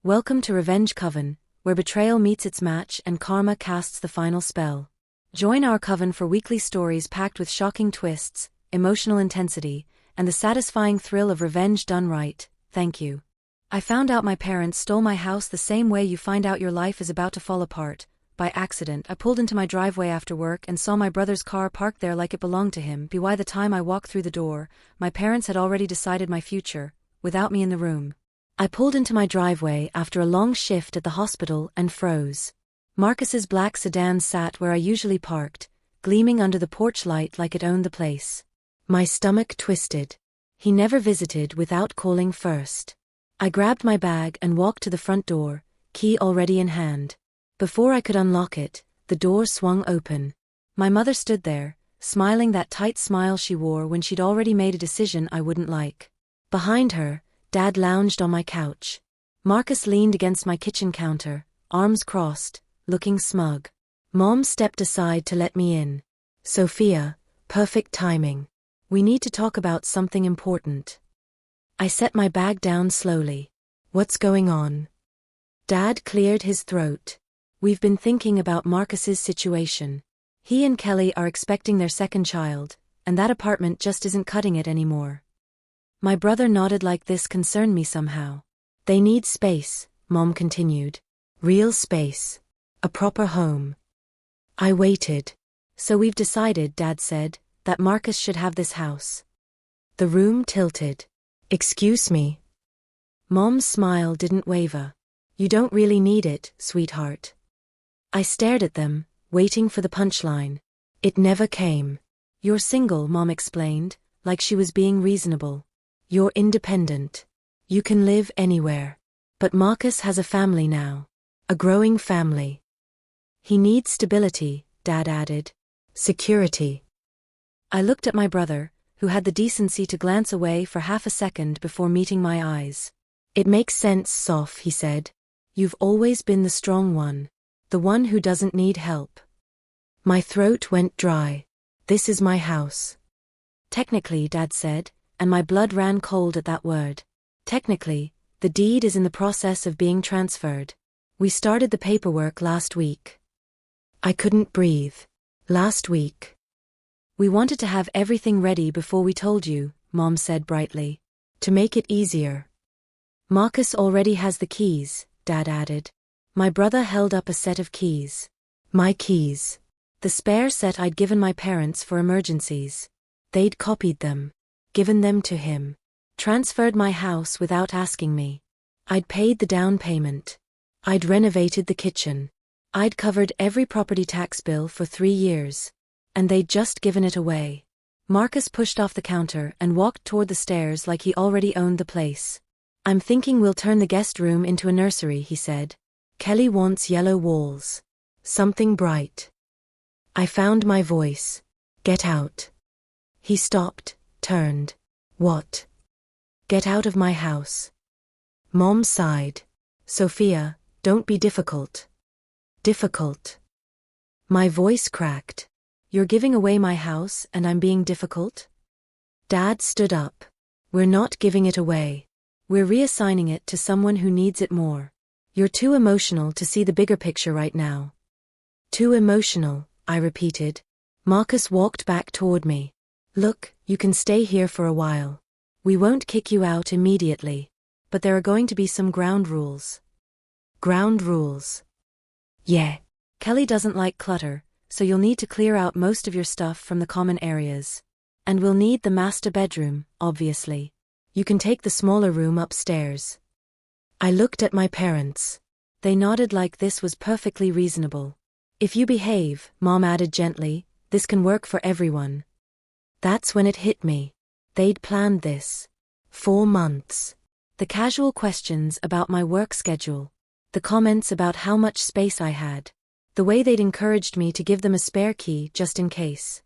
Welcome to Revenge Coven, where betrayal meets its match and karma casts the final spell. Join our coven for weekly stories packed with shocking twists, emotional intensity, and the satisfying thrill of revenge done right. Thank you. I found out my parents stole my house the same way you find out your life is about to fall apart. By accident, I pulled into my driveway after work and saw my brother's car parked there like it belonged to him. By the time I walked through the door, my parents had already decided my future, without me in the room. I pulled into my driveway after a long shift at the hospital and froze. Marcus's black sedan sat where I usually parked, gleaming under the porch light like it owned the place. My stomach twisted. He never visited without calling first. I grabbed my bag and walked to the front door, key already in hand. Before I could unlock it, the door swung open. My mother stood there, smiling that tight smile she wore when she'd already made a decision I wouldn't like. Behind her, Dad lounged on my couch. Marcus leaned against my kitchen counter, arms crossed, looking smug. Mom stepped aside to let me in. Sophia, perfect timing. We need to talk about something important. I set my bag down slowly. What's going on? Dad cleared his throat. We've been thinking about Marcus's situation. He and Kelly are expecting their second child, and that apartment just isn't cutting it anymore. My brother nodded like this concerned me somehow. They need space, Mom continued. Real space. A proper home. I waited. So we've decided, Dad said, that Marcus should have this house. The room tilted. Excuse me. Mom's smile didn't waver. You don't really need it, sweetheart. I stared at them, waiting for the punchline. It never came. You're single, Mom explained, like she was being reasonable. You're independent. You can live anywhere. But Marcus has a family now. A growing family. He needs stability, Dad added. Security. I looked at my brother, who had the decency to glance away for half a second before meeting my eyes. It makes sense, Soph, he said. You've always been the strong one. The one who doesn't need help. My throat went dry. This is my house. Technically, Dad said, and my blood ran cold at that word. Technically, the deed is in the process of being transferred. We started the paperwork last week. I couldn't breathe. Last week. We wanted to have everything ready before we told you, Mom said brightly. To make it easier. Marcus already has the keys, Dad added. My brother held up a set of keys. My keys. The spare set I'd given my parents for emergencies. They'd copied them. Given them to him. Transferred my house without asking me. I'd paid the down payment. I'd renovated the kitchen. I'd covered every property tax bill for 3 years. And they'd just given it away. Marcus pushed off the counter and walked toward the stairs like he already owned the place. I'm thinking we'll turn the guest room into a nursery, he said. Kelly wants yellow walls. Something bright. I found my voice. Get out. He stopped, turned. What? Get out of my house. Mom sighed. Sophia, don't be difficult. Difficult. My voice cracked. You're giving away my house and I'm being difficult? Dad stood up. We're not giving it away. We're reassigning it to someone who needs it more. You're too emotional to see the bigger picture right now. Too emotional, I repeated. Marcus walked back toward me. Look, you can stay here for a while. We won't kick you out immediately. But there are going to be some ground rules. Ground rules. Yeah. Kelly doesn't like clutter, so you'll need to clear out most of your stuff from the common areas. And we'll need the master bedroom, obviously. You can take the smaller room upstairs. I looked at my parents. They nodded like this was perfectly reasonable. If you behave, Mom added gently, this can work for everyone. That's when it hit me. They'd planned this. 4 months. The casual questions about my work schedule. The comments about how much space I had. The way they'd encouraged me to give them a spare key just in case.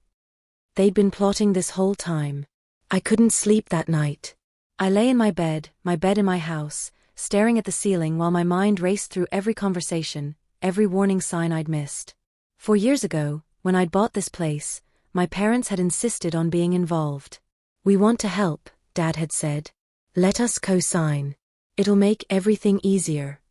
They'd been plotting this whole time. I couldn't sleep that night. I lay in my bed in my house, staring at the ceiling while my mind raced through every conversation, every warning sign I'd missed. 4 years ago, when I'd bought this place, my parents had insisted on being involved. We want to help, Dad had said. Let us co-sign. It'll make everything easier.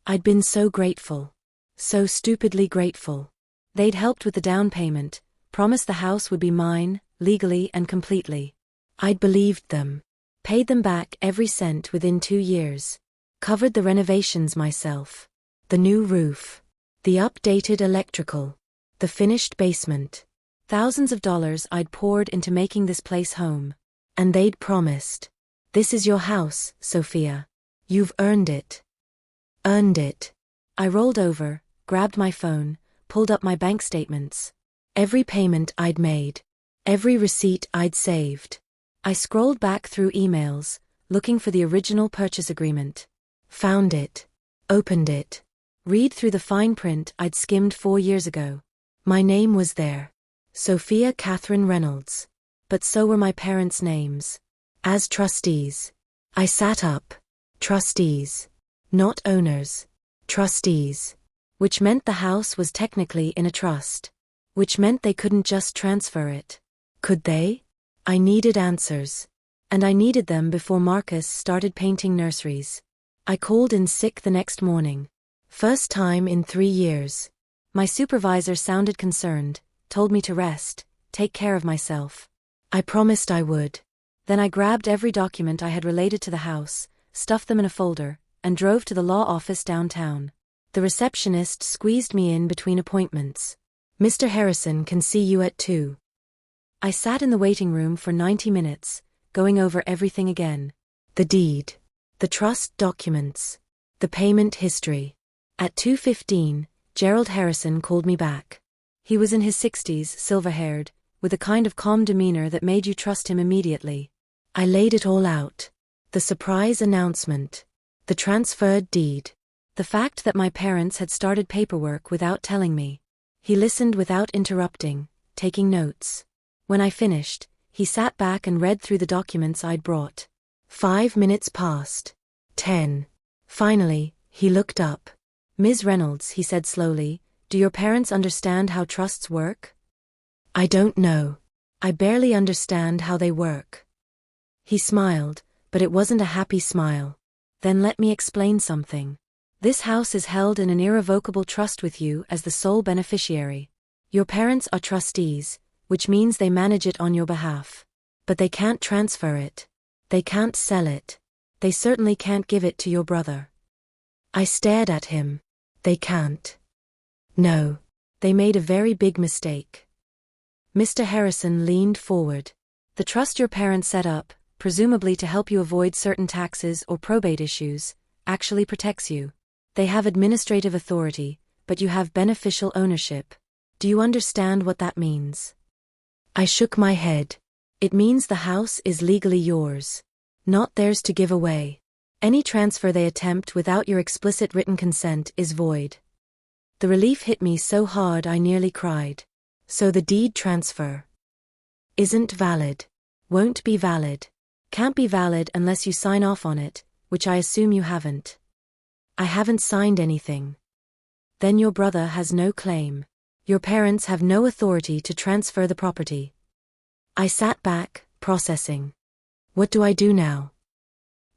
I'd been so grateful. So stupidly grateful. They'd helped with the down payment, promised the house would be mine, legally and completely. I'd believed them. Paid them back every cent within 2 years. Covered the renovations myself. The new roof. The updated electrical. The finished basement. Thousands of dollars I'd poured into making this place home. And they'd promised. This is your house, Sophia. You've earned it. Earned it. I rolled over, grabbed my phone, pulled up my bank statements. Every payment I'd made. Every receipt I'd saved. I scrolled back through emails, looking for the original purchase agreement. Found it. Opened it. Read through the fine print I'd skimmed 4 years ago. My name was there. Sophia Catherine Reynolds. But so were my parents' names. As trustees. I sat up. Trustees. Not owners. Trustees. Which meant the house was technically in a trust. Which meant they couldn't just transfer it. Could they? I needed answers. And I needed them before Marcus started painting nurseries. I called in sick the next morning. First time in 3 years. My supervisor sounded concerned, told me to rest, take care of myself. I promised I would. Then I grabbed every document I had related to the house, stuffed them in a folder, and drove to the law office downtown. The receptionist squeezed me in between appointments. Mr. Harrison can see you at 2. I sat in the waiting room for 90 minutes, going over everything again. The deed. The trust documents. The payment history. At 2:15, Gerald Harrison called me back. He was in his 60s, silver-haired, with a kind of calm demeanor that made you trust him immediately. I laid it all out. The surprise announcement. The transferred deed. The fact that my parents had started paperwork without telling me. He listened without interrupting, taking notes. When I finished, he sat back and read through the documents I'd brought. 5 minutes passed. 10. Finally, he looked up. Ms. Reynolds, he said slowly, do your parents understand how trusts work? I don't know. I barely understand how they work. He smiled, but it wasn't a happy smile. Then let me explain something. This house is held in an irrevocable trust with you as the sole beneficiary. Your parents are trustees, which means they manage it on your behalf. But they can't transfer it. They can't sell it. They certainly can't give it to your brother. I stared at him. They can't. No. They made a very big mistake. Mr. Harrison leaned forward. The trust your parents set up, presumably to help you avoid certain taxes or probate issues, actually protects you. They have administrative authority, but you have beneficial ownership. Do you understand what that means? I shook my head. It means the house is legally yours. Not theirs to give away. Any transfer they attempt without your explicit written consent is void. The relief hit me so hard I nearly cried. So the deed transfer isn't valid. Won't be valid. Can't be valid unless you sign off on it, which I assume you haven't. I haven't signed anything. Then your brother has no claim. Your parents have no authority to transfer the property. I sat back, processing. What do I do now?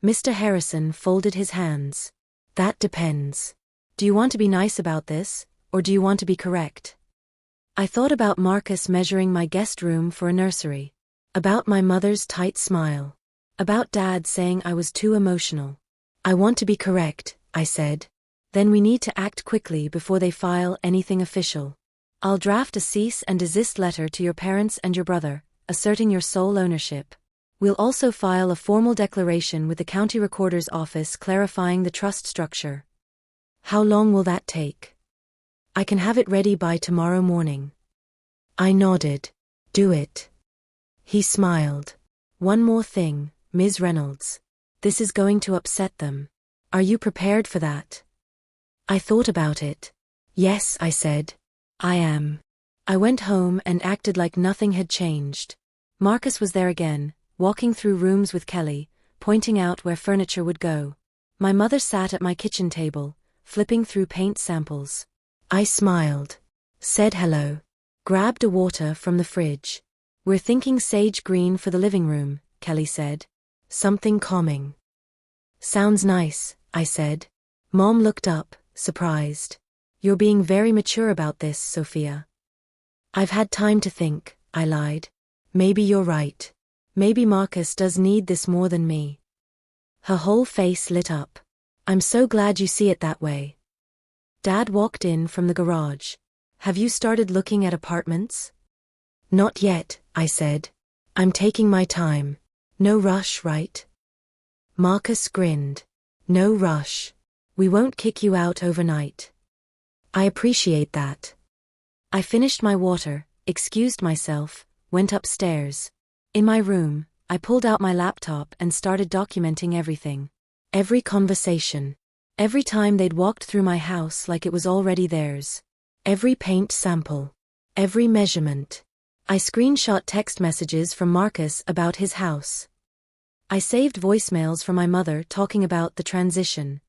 Mr. Harrison folded his hands. That depends. Do you want to be nice about this, or do you want to be correct? I thought about Marcus measuring my guest room for a nursery. About my mother's tight smile. About Dad saying I was too emotional. I want to be correct, I said. Then we need to act quickly before they file anything official. I'll draft a cease and desist letter to your parents and your brother, asserting your sole ownership. We'll also file a formal declaration with the county recorder's office clarifying the trust structure. How long will that take? I can have it ready by tomorrow morning. I nodded. Do it. He smiled. One more thing, Ms. Reynolds. This is going to upset them. Are you prepared for that? I thought about it. Yes, I said. I am. I went home and acted like nothing had changed. Marcus was there again, walking through rooms with Kelly, pointing out where furniture would go. My mother sat at my kitchen table, flipping through paint samples. I smiled. Said hello. Grabbed a water from the fridge. We're thinking sage green for the living room, Kelly said. Something calming. Sounds nice, I said. Mom looked up, surprised. You're being very mature about this, Sophia. I've had time to think, I lied. Maybe you're right. Maybe Marcus does need this more than me. Her whole face lit up. I'm so glad you see it that way. Dad walked in from the garage. Have you started looking at apartments? Not yet, I said. I'm taking my time. No rush, right? Marcus grinned. No rush. We won't kick you out overnight. I appreciate that. I finished my water, excused myself, went upstairs. In my room, I pulled out my laptop and started documenting everything. Every conversation. Every time they'd walked through my house like it was already theirs. Every paint sample. Every measurement. I screenshot text messages from Marcus about his house. I saved voicemails from my mother talking about the transition.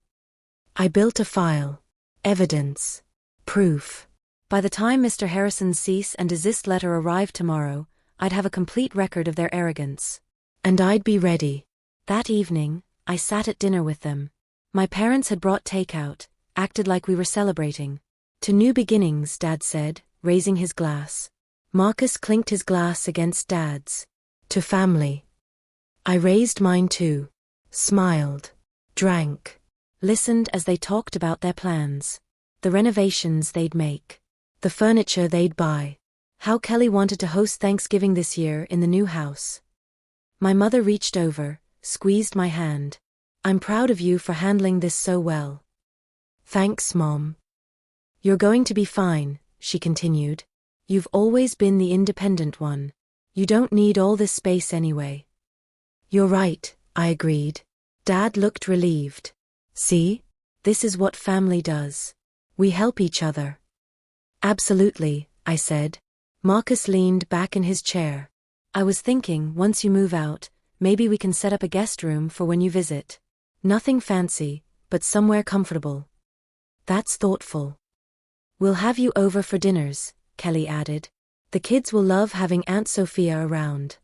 I built a file. Evidence. Proof. By the time Mr. Harrison's cease and desist letter arrived tomorrow, I'd have a complete record of their arrogance. And I'd be ready. That evening, I sat at dinner with them. My parents had brought takeout, acted like we were celebrating. To new beginnings, Dad said, raising his glass. Marcus clinked his glass against Dad's. To family. I raised mine too. Smiled. Drank. Listened as they talked about their plans. The renovations they'd make. The furniture they'd buy. How Kelly wanted to host Thanksgiving this year in the new house. My mother reached over, squeezed my hand. I'm proud of you for handling this so well. Thanks, Mom. You're going to be fine, she continued. You've always been the independent one. You don't need all this space anyway. You're right, I agreed. Dad looked relieved. See? This is what family does. We help each other. Absolutely, I said. Marcus leaned back in his chair. I was thinking, once you move out, maybe we can set up a guest room for when you visit. Nothing fancy, but somewhere comfortable. That's thoughtful. We'll have you over for dinners, Kelly added. The kids will love having Aunt Sophia around.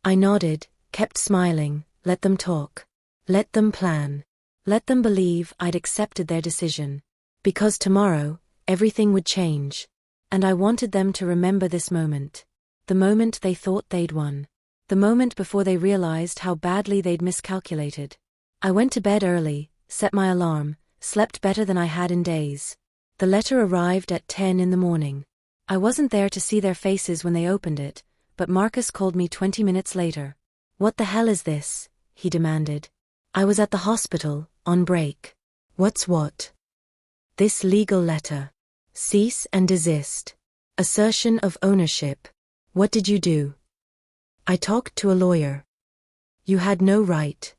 I nodded, kept smiling, let them talk. Let them plan. Let them believe I'd accepted their decision. Because tomorrow, everything would change. And I wanted them to remember this moment. The moment they thought they'd won. The moment before they realized how badly they'd miscalculated. I went to bed early, set my alarm, slept better than I had in days. The letter arrived at 10 in the morning. I wasn't there to see their faces when they opened it, but Marcus called me 20 minutes later. What the hell is this? He demanded. I was at the hospital, on break. What's what? This legal letter. Cease and desist. Assertion of ownership. What did you do? I talked to a lawyer. You had no right.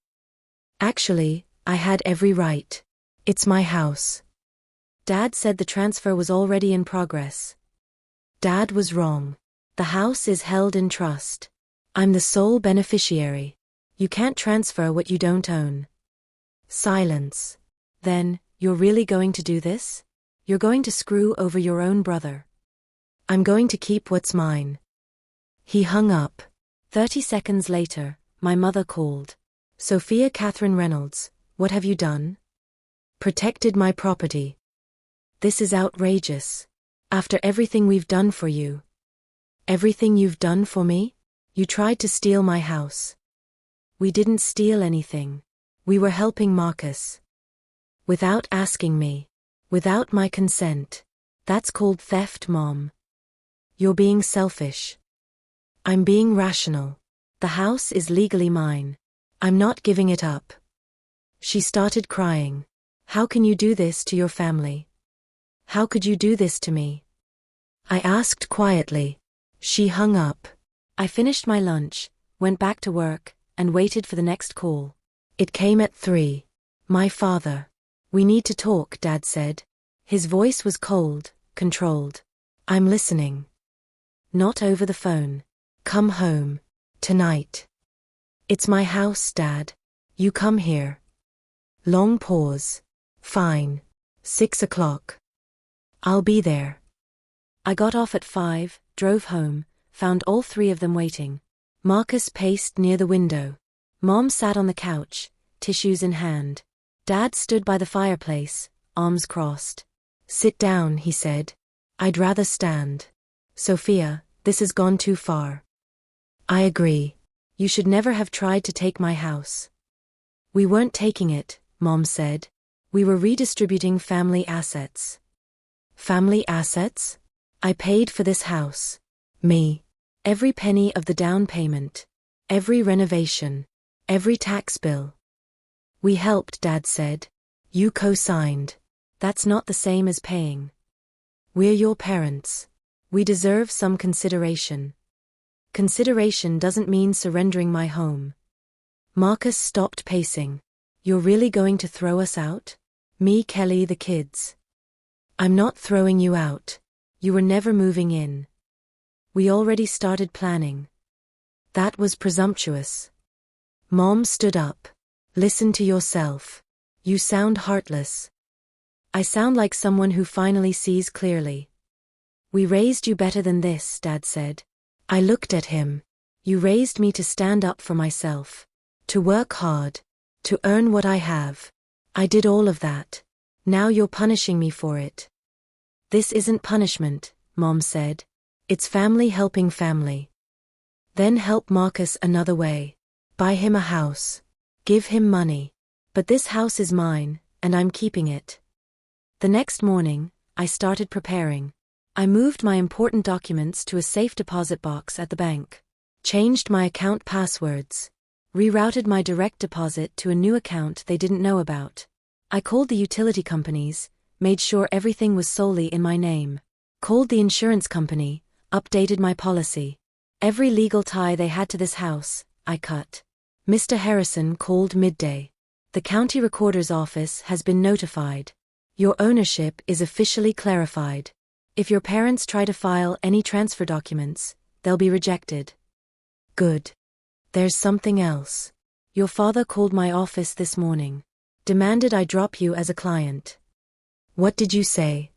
Actually, I had every right. It's my house. Dad said the transfer was already in progress. Dad was wrong. The house is held in trust. I'm the sole beneficiary. You can't transfer what you don't own. Silence. Then, you're really going to do this? You're going to screw over your own brother. I'm going to keep what's mine. He hung up. 30 seconds later, my mother called. Sophia Catherine Reynolds, what have you done? Protected my property. This is outrageous. After everything we've done for you. Everything you've done for me? You tried to steal my house. We didn't steal anything. We were helping Marcus. Without asking me. Without my consent. That's called theft, Mom. You're being selfish. I'm being rational. The house is legally mine. I'm not giving it up. She started crying. How can you do this to your family? How could you do this to me? I asked quietly. She hung up. I finished my lunch, went back to work, and waited for the next call. It came at 3. My father. We need to talk, Dad said. His voice was cold, controlled. I'm listening. Not over the phone. Come home. Tonight. It's my house, Dad. You come here. Long pause. Fine. 6 o'clock. I'll be there. I got off at 5, drove home, found all 3 of them waiting. Marcus paced near the window. Mom sat on the couch, tissues in hand. Dad stood by the fireplace, arms crossed. "Sit down," he said. "I'd rather stand." "Sophia, this has gone too far." "I agree. You should never have tried to take my house." "We weren't taking it," Mom said. "We were redistributing family assets." "Family assets? I paid for this house." "Me. Every penny of the down payment. Every renovation. Every tax bill." "We helped," Dad said. "You co-signed. That's not the same as paying. We're your parents. We deserve some consideration." "Consideration doesn't mean surrendering my home." Marcus stopped pacing. "You're really going to throw us out? Me, Kelly, the kids." "I'm not throwing you out. You were never moving in. We already started planning." "That was presumptuous." Mom stood up. "Listen to yourself. You sound heartless." "I sound like someone who finally sees clearly." "We raised you better than this," Dad said. I looked at him. "You raised me to stand up for myself. To work hard. To earn what I have. I did all of that. Now you're punishing me for it." "This isn't punishment," Mom said. "It's family helping family." "Then help Marcus another way. Buy him a house. Give him money. But this house is mine, and I'm keeping it." The next morning, I started preparing. I moved my important documents to a safe deposit box at the bank. Changed my account passwords. Rerouted my direct deposit to a new account they didn't know about. I called the utility companies, made sure everything was solely in my name. Called the insurance company, updated my policy. Every legal tie they had to this house, I cut. Mr. Harrison called midday. "The county recorder's office has been notified. Your ownership is officially clarified. If your parents try to file any transfer documents, they'll be rejected." "Good. There's something else. Your father called my office this morning. Demanded I drop you as a client." "What did you say?"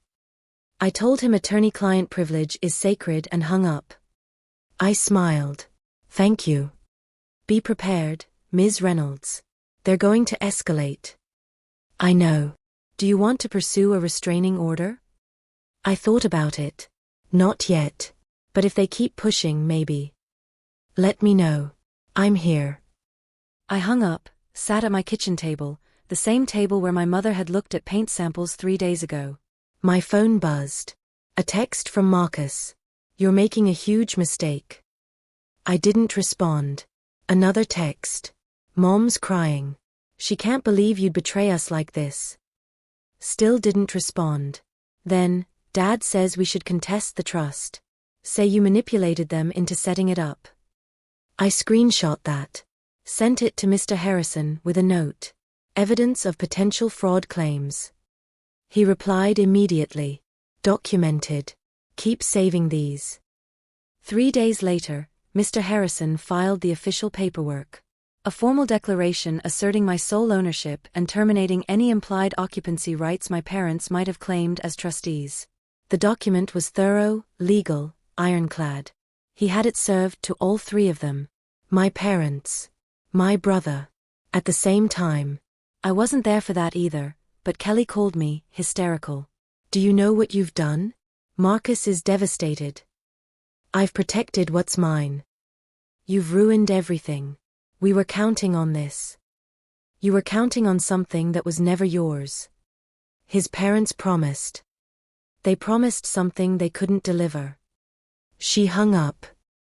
"I told him attorney-client privilege is sacred and hung up." I smiled. "Thank you." "Be prepared, Ms. Reynolds. They're going to escalate." "I know. Do you want to pursue a restraining order?" I thought about it. "Not yet. But if they keep pushing, maybe." "Let me know. I'm here." I hung up, sat at my kitchen table, the same table where my mother had looked at paint samples 3 days ago. My phone buzzed. A text from Marcus. "You're making a huge mistake." I didn't respond. Another text. "Mom's crying. She can't believe you'd betray us like this." Still didn't respond. Then, "Dad says we should contest the trust. Say you manipulated them into setting it up." I screenshot that. Sent it to Mr. Harrison with a note. "Evidence of potential fraud claims." He replied immediately. "Documented. Keep saving these." 3 days later, Mr. Harrison filed the official paperwork. A formal declaration asserting my sole ownership and terminating any implied occupancy rights my parents might have claimed as trustees. The document was thorough, legal, ironclad. He had it served to all 3 of them. My parents. My brother. At the same time. I wasn't there for that either, but Kelly called me, hysterical. "Do you know what you've done? Marcus is devastated. I've protected what's mine. You've ruined everything. We were counting on this." "You were counting on something that was never yours." His parents promised. They promised something they couldn't deliver. She hung up.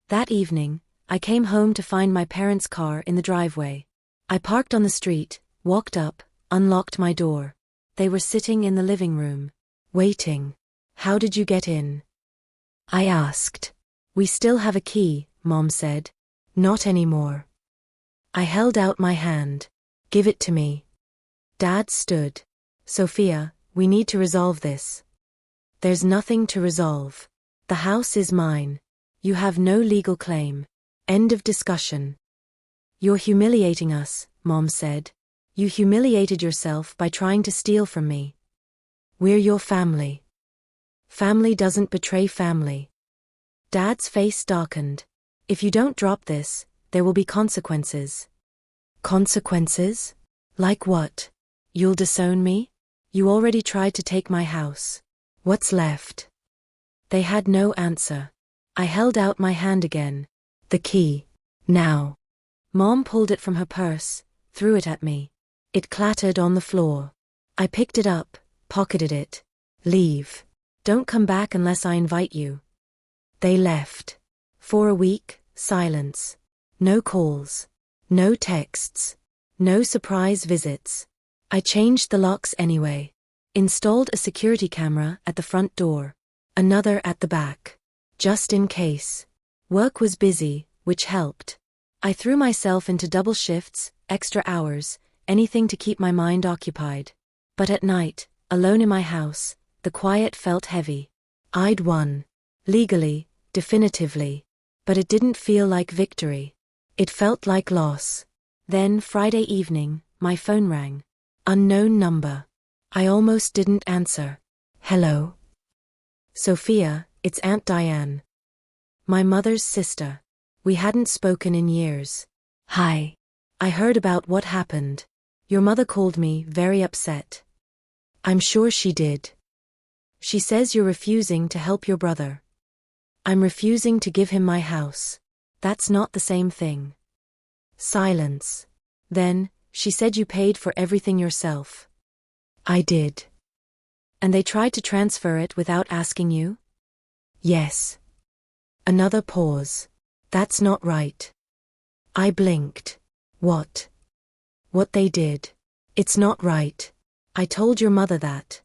That evening, I came home to find my parents' car in the driveway. I parked on the street, walked up, unlocked my door. They were sitting in the living room. Waiting. "How did you get in?" I asked. "We still have a key," Mom said. "Not anymore." I held out my hand. "Give it to me." Dad stood. "Sophia, we need to resolve this." "There's nothing to resolve. The house is mine. You have no legal claim. End of discussion." "You're humiliating us," Mom said. "You humiliated yourself by trying to steal from me." "We're your family." "Family doesn't betray family." Dad's face darkened. "If you don't drop this, there will be consequences." "Consequences? Like what? You'll disown me?" You already tried to take my house. What's left? They had no answer. I held out my hand again. The key. Now. Mom pulled it from her purse, threw it at me. It clattered on the floor. I picked it up, pocketed it. Leave. Don't come back unless I invite you. They left. For a week, silence. No calls. No texts. No surprise visits. I changed the locks anyway. Installed a security camera at the front door. Another at the back. Just in case. Work was busy, which helped. I threw myself into double shifts, extra hours, anything to keep my mind occupied. But at night, alone in my house, the quiet felt heavy. I'd won. Legally, definitively. But it didn't feel like victory. It felt like loss. Then Friday evening, my phone rang. Unknown number. I almost didn't answer. Hello? Sophia, it's Aunt Diane. My mother's sister. We hadn't spoken in years. Hi. I heard about what happened. Your mother called me very upset. I'm sure she did. She says you're refusing to help your brother. I'm refusing to give him my house. That's not the same thing. Silence. Then, she said you paid for everything yourself. I did. And they tried to transfer it without asking you? Yes. Another pause. That's not right. I blinked. What? What they did. It's not right. I told your mother that.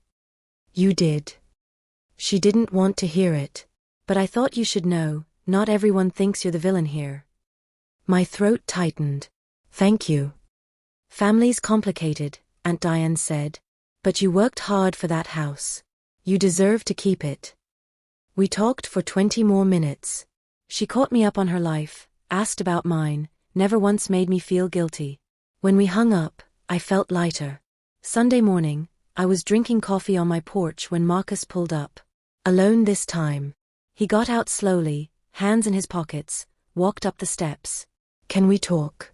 You did. She didn't want to hear it. But I thought you should know, not everyone thinks you're the villain here. My throat tightened. Thank you. Family's complicated, Aunt Diane said. But you worked hard for that house. You deserve to keep it. We talked for 20 more minutes. She caught me up on her life, asked about mine, never once made me feel guilty. When we hung up, I felt lighter. Sunday morning, I was drinking coffee on my porch when Marcus pulled up. Alone this time. He got out slowly, hands in his pockets, walked up the steps. Can we talk?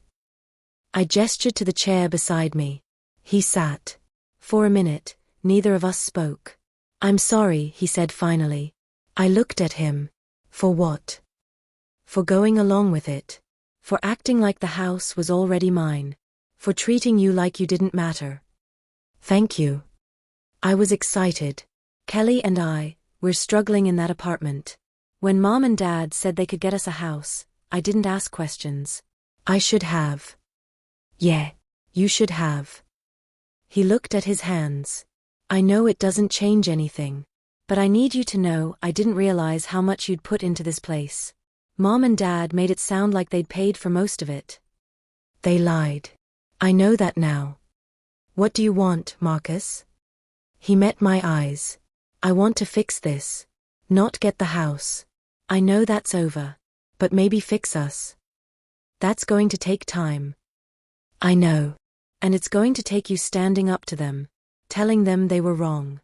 I gestured to the chair beside me. He sat. For a minute, neither of us spoke. I'm sorry, he said finally. I looked at him. For what? For going along with it. For acting like the house was already mine. For treating you like you didn't matter. Thank you. I was excited. Kelly and I, we're struggling in that apartment. When Mom and Dad said they could get us a house, I didn't ask questions. I should have. Yeah, you should have. He looked at his hands. I know it doesn't change anything. But I need you to know I didn't realize how much you'd put into this place. Mom and Dad made it sound like they'd paid for most of it. They lied. I know that now. What do you want, Marcus? He met my eyes. I want to fix this. Not get the house. I know that's over. But maybe fix us. That's going to take time. I know. And it's going to take you standing up to them. Telling them they were wrong.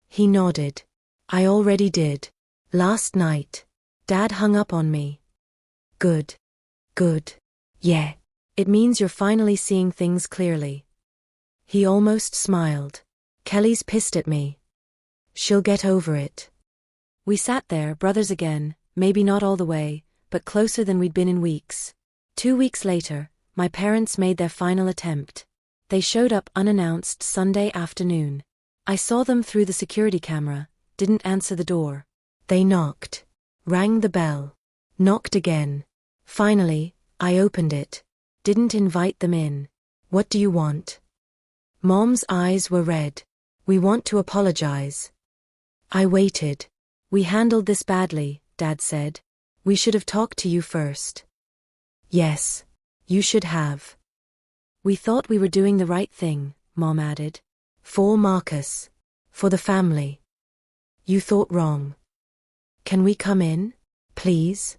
He nodded. I already did. Last night. Dad hung up on me. Good. Good. Yeah. It means you're finally seeing things clearly. He almost smiled. Kelly's pissed at me. She'll get over it. We sat there, brothers again, maybe not all the way, but closer than we'd been in weeks. 2 weeks later, my parents made their final attempt. They showed up unannounced Sunday afternoon. I saw them through the security camera, didn't answer the door. They knocked. Rang the bell. Knocked again. Finally, I opened it. Didn't invite them in. What do you want? Mom's eyes were red. We want to apologize. I waited. We handled this badly, Dad said. We should have talked to you first. Yes. You should have. We thought we were doing the right thing, Mom added. For Marcus. For the family. You thought wrong. Can we come in, please?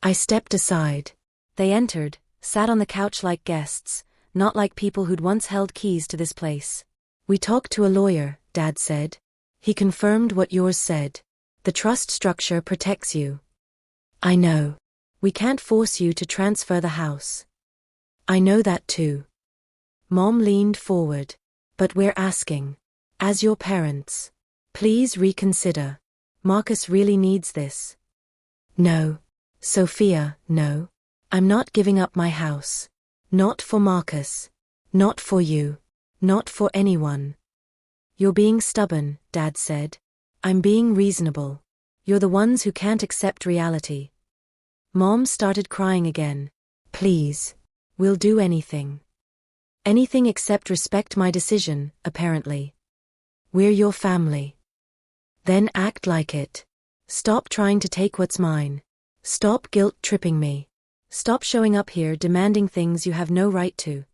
I stepped aside. They entered, sat on the couch like guests, not like people who'd once held keys to this place. We talked to a lawyer, Dad said. He confirmed what yours said. The trust structure protects you. I know. We can't force you to transfer the house. I know that too. Mom leaned forward. But we're asking. As your parents. Please reconsider. Marcus really needs this. No. Sophia, no. I'm not giving up my house. Not for Marcus. Not for you. Not for anyone. You're being stubborn, Dad said. I'm being reasonable. You're the ones who can't accept reality. Mom started crying again. Please. We'll do anything. Anything except respect my decision, apparently. We're your family. Then act like it. Stop trying to take what's mine. Stop guilt-tripping me. Stop showing up here demanding things you have no right to.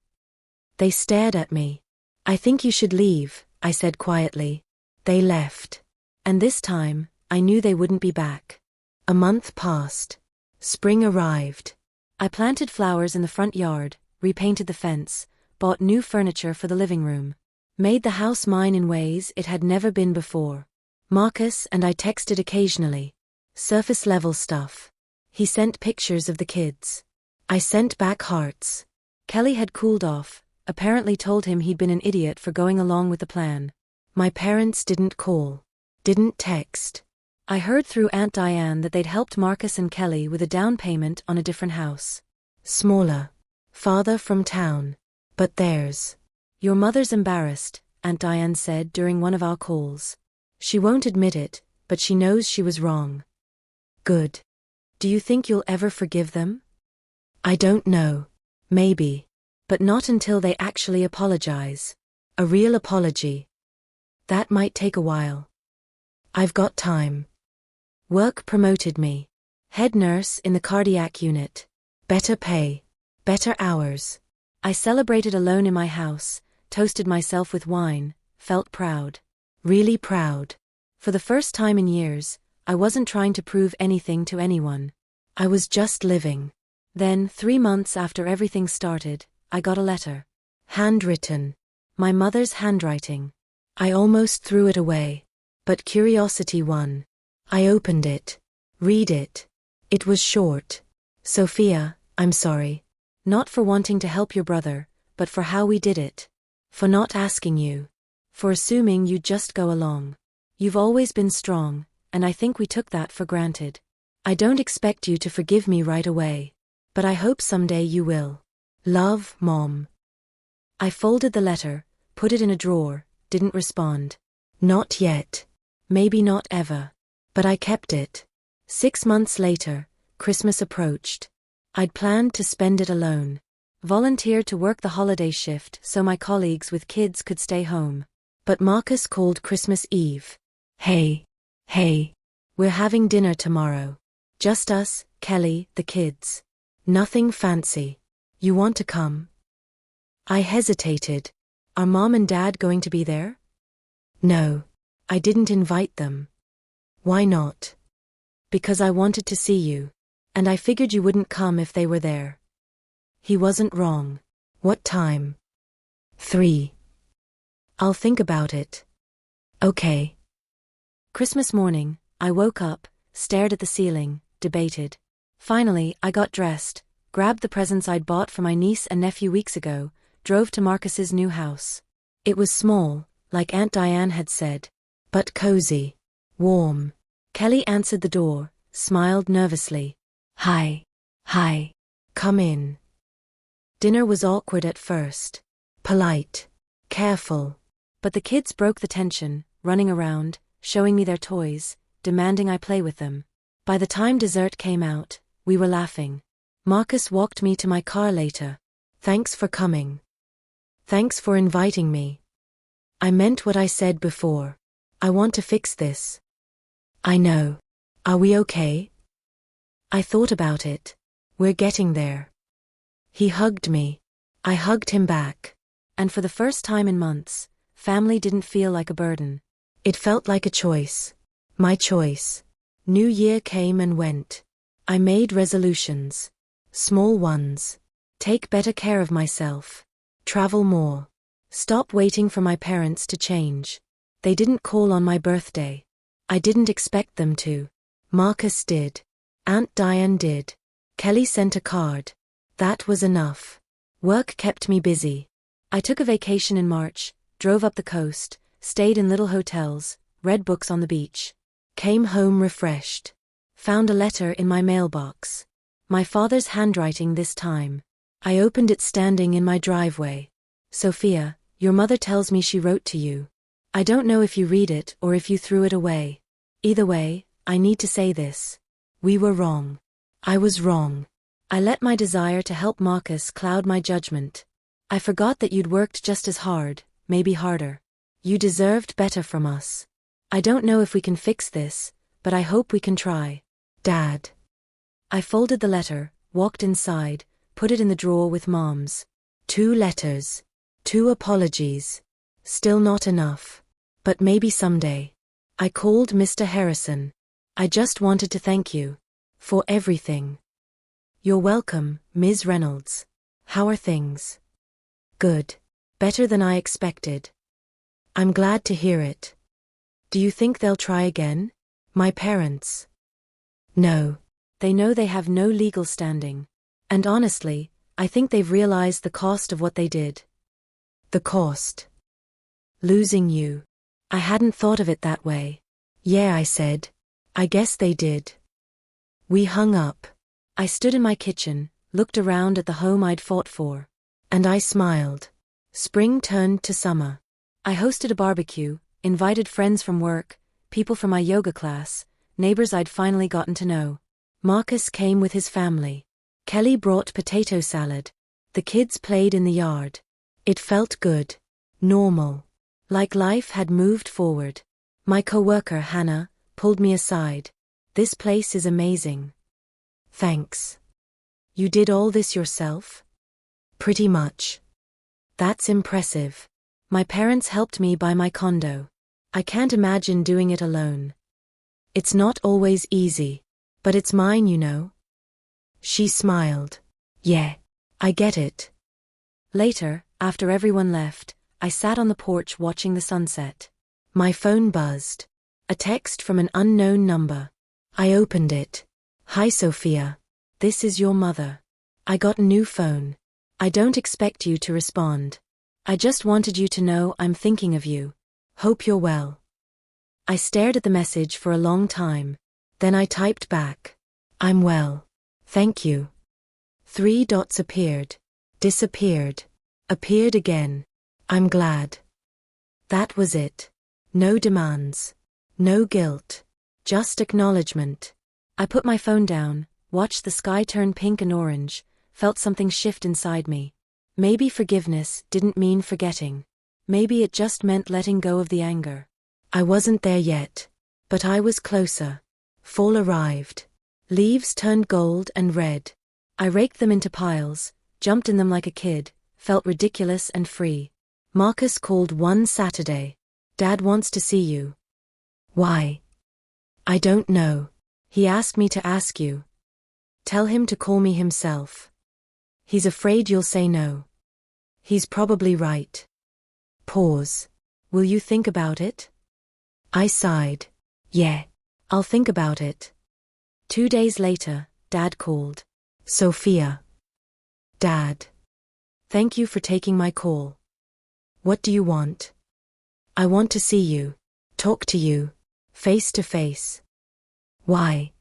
They stared at me. I think you should leave, I said quietly. They left. And this time, I knew they wouldn't be back. A month passed. Spring arrived. I planted flowers in the front yard, repainted the fence, bought new furniture for the living room. Made the house mine in ways it had never been before. Marcus and I texted occasionally. Surface-level stuff. He sent pictures of the kids. I sent back hearts. Kelly had cooled off, apparently told him he'd been an idiot for going along with the plan. My parents didn't call. Didn't text. I heard through Aunt Diane that they'd helped Marcus and Kelly with a down payment on a different house. Smaller. Farther from town. But theirs. Your mother's embarrassed, Aunt Diane said during one of our calls. She won't admit it, but she knows she was wrong. Good. Do you think you'll ever forgive them? I don't know. Maybe. But not until they actually apologize. A real apology. That might take a while. I've got time. Work promoted me. Head nurse in the cardiac unit. Better pay. Better hours. I celebrated alone in my house, toasted myself with wine, felt proud. Really proud. For the first time in years, I wasn't trying to prove anything to anyone. I was just living. Then, 3 months after everything started, I got a letter. Handwritten. My mother's handwriting. I almost threw it away. But curiosity won. I opened it. Read it. It was short. Sophia, I'm sorry. Not for wanting to help your brother, but for how we did it. For not asking you. For assuming you'd just go along. You've always been strong, and I think we took that for granted. I don't expect you to forgive me right away. But I hope someday you will. Love, Mom. I folded the letter, put it in a drawer, didn't respond. Not yet. Maybe not ever. But I kept it. 6 months later, Christmas approached. I'd planned to spend it alone. Volunteered to work the holiday shift so my colleagues with kids could stay home. But Marcus called Christmas Eve. Hey. We're having dinner tomorrow. Just us, Kelly, the kids. Nothing fancy. You want to come? I hesitated. Are Mom and Dad going to be there? No. I didn't invite them. Why not? Because I wanted to see you. And I figured you wouldn't come if they were there. He wasn't wrong. What time? 3. I'll think about it. Okay. Christmas morning, I woke up, stared at the ceiling, debated. Finally, I got dressed, grabbed the presents I'd bought for my niece and nephew weeks ago, drove to Marcus's new house. It was small, like Aunt Diane had said. But cozy. Warm. Kelly answered the door, smiled nervously. Hi. Come in. Dinner was awkward at first. Polite. Careful. But the kids broke the tension, running around, showing me their toys, demanding I play with them. By the time dessert came out, we were laughing. Marcus walked me to my car later. Thanks for coming. Thanks for inviting me. I meant what I said before. I want to fix this. I know. Are we okay? I thought about it. We're getting there. He hugged me. I hugged him back. And for the first time in months, family didn't feel like a burden. It felt like a choice. My choice. New Year came and went. I made resolutions. Small ones. Take better care of myself. Travel more. Stop waiting for my parents to change. They didn't call on my birthday. I didn't expect them to. Marcus did. Aunt Diane did. Kelly sent a card. That was enough. Work kept me busy. I took a vacation in March, drove up the coast, stayed in little hotels, read books on the beach. Came home refreshed. Found a letter in my mailbox. My father's handwriting this time. I opened it standing in my driveway. Sophia, your mother tells me she wrote to you. I don't know if you read it or if you threw it away. Either way, I need to say this. We were wrong. I was wrong. I let my desire to help Marcus cloud my judgment. I forgot that you'd worked just as hard, maybe harder. You deserved better from us. I don't know if we can fix this, but I hope we can try. Dad. I folded the letter, walked inside, put it in the drawer with Mom's. 2 letters. 2 apologies. Still not enough. But maybe someday. I called Mr. Harrison. I just wanted to thank you. For everything. You're welcome, Ms. Reynolds. How are things? Good. Better than I expected. I'm glad to hear it. Do you think they'll try again? My parents? No. They know they have no legal standing. And honestly, I think they've realized the cost of what they did. The cost. Losing you. I hadn't thought of it that way. Yeah, I said. I guess they did. We hung up. I stood in my kitchen, looked around at the home I'd fought for. And I smiled. Spring turned to summer. I hosted a barbecue, invited friends from work, people from my yoga class, neighbors I'd finally gotten to know. Marcus came with his family. Kelly brought potato salad. The kids played in the yard. It felt good. Normal. Like life had moved forward. My coworker, Hannah, pulled me aside. This place is amazing. Thanks. You did all this yourself? Pretty much. That's impressive. My parents helped me buy my condo. I can't imagine doing it alone. It's not always easy. But it's mine, you know. She smiled. Yeah, I get it. Later, after everyone left, I sat on the porch watching the sunset. My phone buzzed. A text from an unknown number. I opened it. Hi Sophia. This is your mother. I got a new phone. I don't expect you to respond. I just wanted you to know I'm thinking of you. Hope you're well. I stared at the message for a long time. Then I typed back. I'm well. Thank you. 3 dots appeared. Disappeared. Appeared again. I'm glad. That was it. No demands. No guilt. Just acknowledgement. I put my phone down, watched the sky turn pink and orange, felt something shift inside me. Maybe forgiveness didn't mean forgetting. Maybe it just meant letting go of the anger. I wasn't there yet. But I was closer. Fall arrived. Leaves turned gold and red. I raked them into piles, jumped in them like a kid, felt ridiculous and free. Marcus called one Saturday. Dad wants to see you. Why? I don't know. He asked me to ask you. Tell him to call me himself. He's afraid you'll say no. He's probably right. Pause. Will you think about it? I sighed. Yeah, I'll think about it. 2 days later, Dad called. Sophia. Dad. Thank you for taking my call. What do you want? I want to see you. Talk to you. Face to face. Why?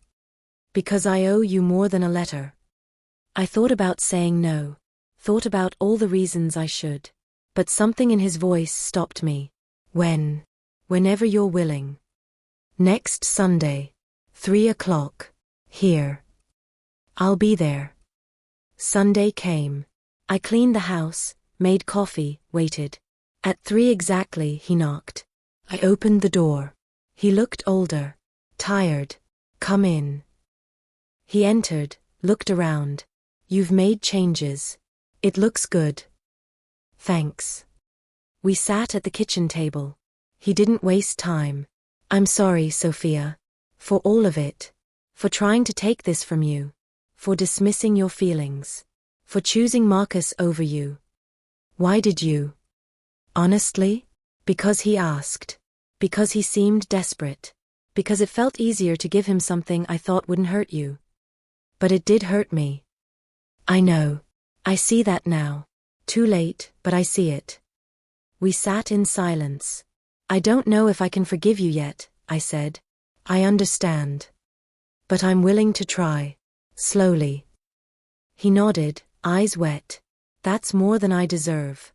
Because I owe you more than a letter. I thought about saying no. Thought about all the reasons I should. But something in his voice stopped me. Whenever you're willing. Next Sunday. 3 o'clock. Here. I'll be there. Sunday came. I cleaned the house, made coffee, waited. At 3 exactly, he knocked. I opened the door. He looked older. Tired. Come in. He entered, looked around. You've made changes. It looks good. Thanks. We sat at the kitchen table. He didn't waste time. I'm sorry, Sophia. For all of it. For trying to take this from you. For dismissing your feelings. For choosing Marcus over you. Why did you? Honestly? Because he asked. Because he seemed desperate. Because it felt easier to give him something I thought wouldn't hurt you. But it did hurt me. I know. I see that now. Too late, but I see it. We sat in silence. I don't know if I can forgive you yet, I said. I understand. But I'm willing to try. Slowly. He nodded, eyes wet. That's more than I deserve.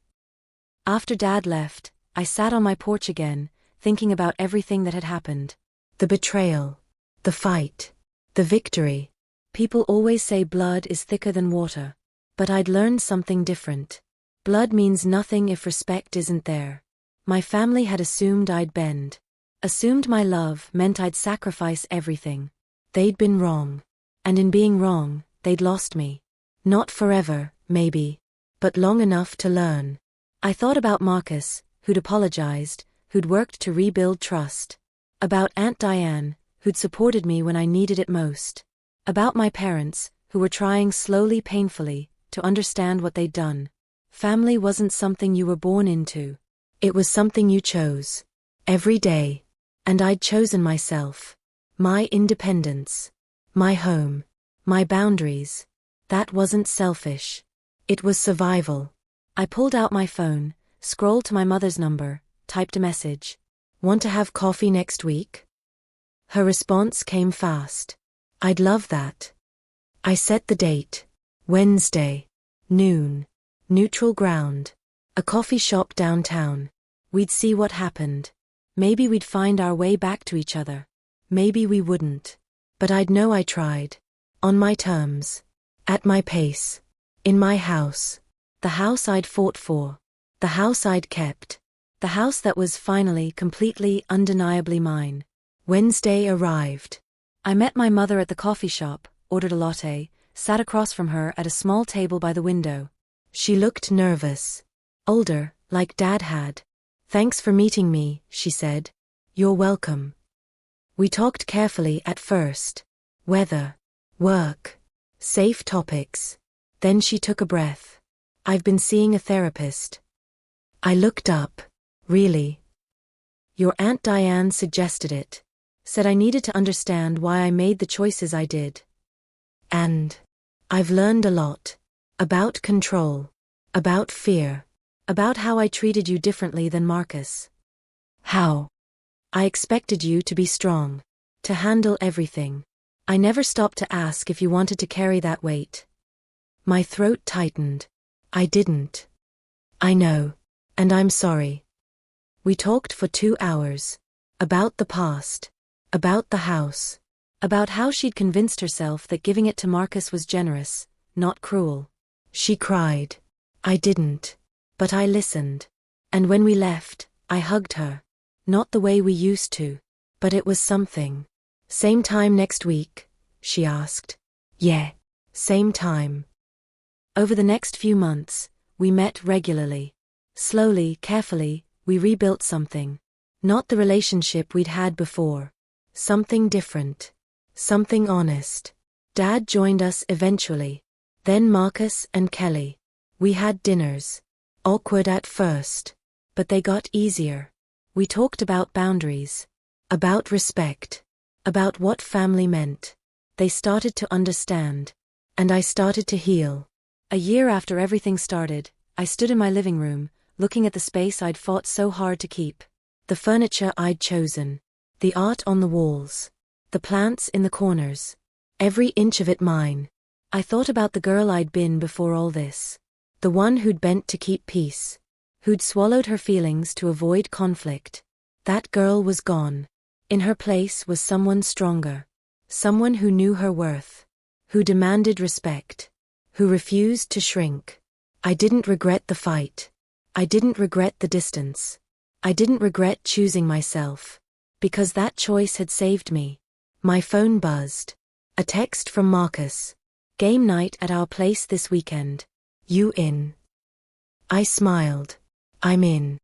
After Dad left, I sat on my porch again, thinking about everything that had happened. The betrayal. The fight. The victory. People always say blood is thicker than water. But I'd learned something different. Blood means nothing if respect isn't there. My family had assumed I'd bend. Assumed my love meant I'd sacrifice everything. They'd been wrong. And in being wrong, they'd lost me. Not forever, maybe. But long enough to learn. I thought about Marcus, who'd apologized, who'd worked to rebuild trust. About Aunt Diane, who'd supported me when I needed it most. About my parents, who were trying slowly, painfully, to understand what they'd done. Family wasn't something you were born into. It was something you chose. Every day. And I'd chosen myself. My independence. My home. My boundaries. That wasn't selfish. It was survival. I pulled out my phone, scrolled to my mother's number, typed a message. Want to have coffee next week? Her response came fast. I'd love that. I set the date. Wednesday. Noon. Neutral ground. A coffee shop downtown. We'd see what happened. Maybe we'd find our way back to each other. Maybe we wouldn't. But I'd know I tried. On my terms. At my pace. In my house. The house I'd fought for. The house I'd kept. The house that was finally, completely, undeniably mine. Wednesday arrived. I met my mother at the coffee shop, ordered a latte, sat across from her at a small table by the window. She looked nervous. Older, like Dad had. Thanks for meeting me, she said. You're welcome. We talked carefully at first. Weather. Work. Safe topics. Then she took a breath. I've been seeing a therapist. I looked up. Really? Your Aunt Diane suggested it. Said I needed to understand why I made the choices I did. And I've learned a lot. About control. About fear. About how I treated you differently than Marcus. How? I expected you to be strong. To handle everything. I never stopped to ask if you wanted to carry that weight. My throat tightened. I didn't. I know. And I'm sorry. We talked for 2 hours. About the past. About the house. About how she'd convinced herself that giving it to Marcus was generous, not cruel. She cried. I didn't. But I listened. And when we left, I hugged her. Not the way we used to. But it was something. Same time next week? She asked. Yeah. Same time. Over the next few months, we met regularly. Slowly, carefully, we rebuilt something. Not the relationship we'd had before. Something different. Something honest. Dad joined us eventually. Then Marcus and Kelly. We had dinners. Awkward at first. But they got easier. We talked about boundaries. About respect. About what family meant. They started to understand. And I started to heal. A year after everything started, I stood in my living room, looking at the space I'd fought so hard to keep. The furniture I'd chosen. The art on the walls. The plants in the corners. Every inch of it mine. I thought about the girl I'd been before all this. The one who'd bent to keep peace. Who'd swallowed her feelings to avoid conflict. That girl was gone. In her place was someone stronger. Someone who knew her worth. Who demanded respect. Who refused to shrink. I didn't regret the fight. I didn't regret the distance. I didn't regret choosing myself. Because that choice had saved me. My phone buzzed. A text from Marcus. Game night at our place this weekend. You in? I smiled. I'm in.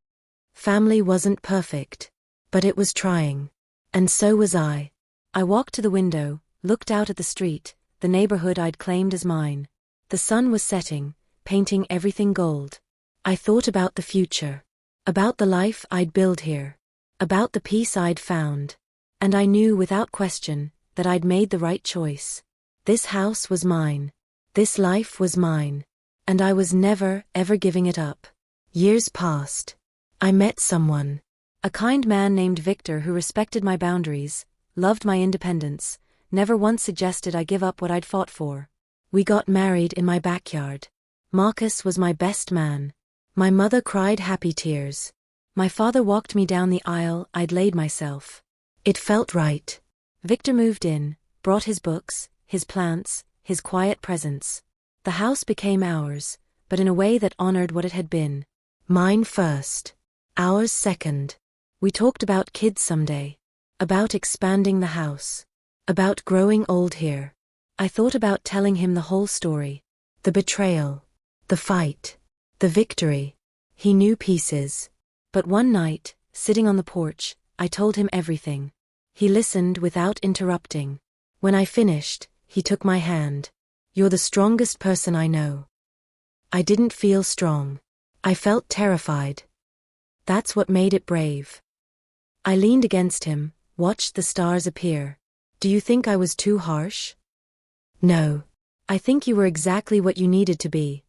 Family wasn't perfect. But it was trying. And so was I. I walked to the window, looked out at the street, the neighborhood I'd claimed as mine. The sun was setting, painting everything gold. I thought about the future. About the life I'd build here. About the peace I'd found. And I knew without question that I'd made the right choice. This house was mine. This life was mine. And I was never, ever giving it up. Years passed. I met someone. A kind man named Victor who respected my boundaries, loved my independence, never once suggested I give up what I'd fought for. We got married in my backyard. Marcus was my best man. My mother cried happy tears. My father walked me down the aisle. I'd laid myself. It felt right. Victor moved in, brought his books, his plants, his quiet presence. The house became ours, but in a way that honored what it had been. Mine first. Ours second. We talked about kids someday. About expanding the house. About growing old here. I thought about telling him the whole story. The betrayal. The fight. The victory. He knew pieces. But one night, sitting on the porch, I told him everything. He listened without interrupting. When I finished, he took my hand. You're the strongest person I know. I didn't feel strong. I felt terrified. That's what made it brave. I leaned against him, watched the stars appear. Do you think I was too harsh? No. I think you were exactly what you needed to be.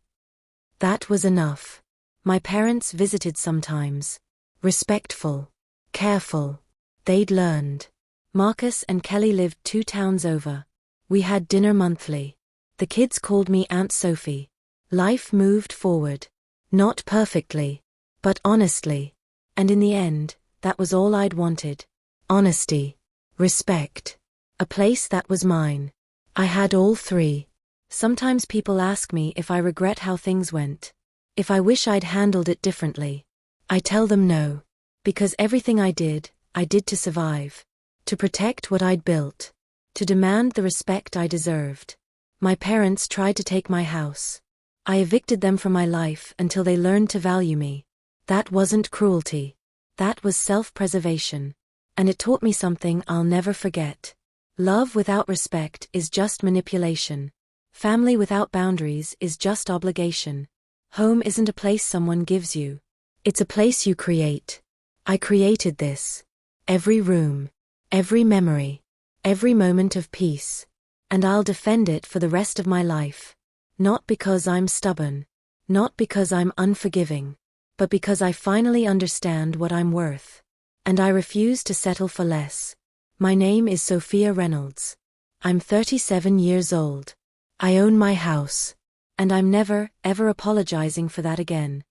That was enough. My parents visited sometimes. Respectful. Careful. They'd learned. Marcus and Kelly lived 2 towns over. We had dinner monthly. The kids called me Aunt Sophie. Life moved forward. Not perfectly, but honestly. And in the end, that was all I'd wanted. Honesty. Respect. A place that was mine. I had all 3. Sometimes people ask me if I regret how things went. If I wish I'd handled it differently. I tell them no. Because everything I did to survive. To protect what I'd built. To demand the respect I deserved. My parents tried to take my house. I evicted them from my life until they learned to value me. That wasn't cruelty. That was self-preservation. And it taught me something I'll never forget. Love without respect is just manipulation. Family without boundaries is just obligation. Home isn't a place someone gives you. It's a place you create. I created this. Every room. Every memory. Every moment of peace. And I'll defend it for the rest of my life. Not because I'm stubborn. Not because I'm unforgiving. But because I finally understand what I'm worth. And I refuse to settle for less. My name is Sophia Reynolds. I'm 37 years old. I own my house. And I'm never, ever apologizing for that again.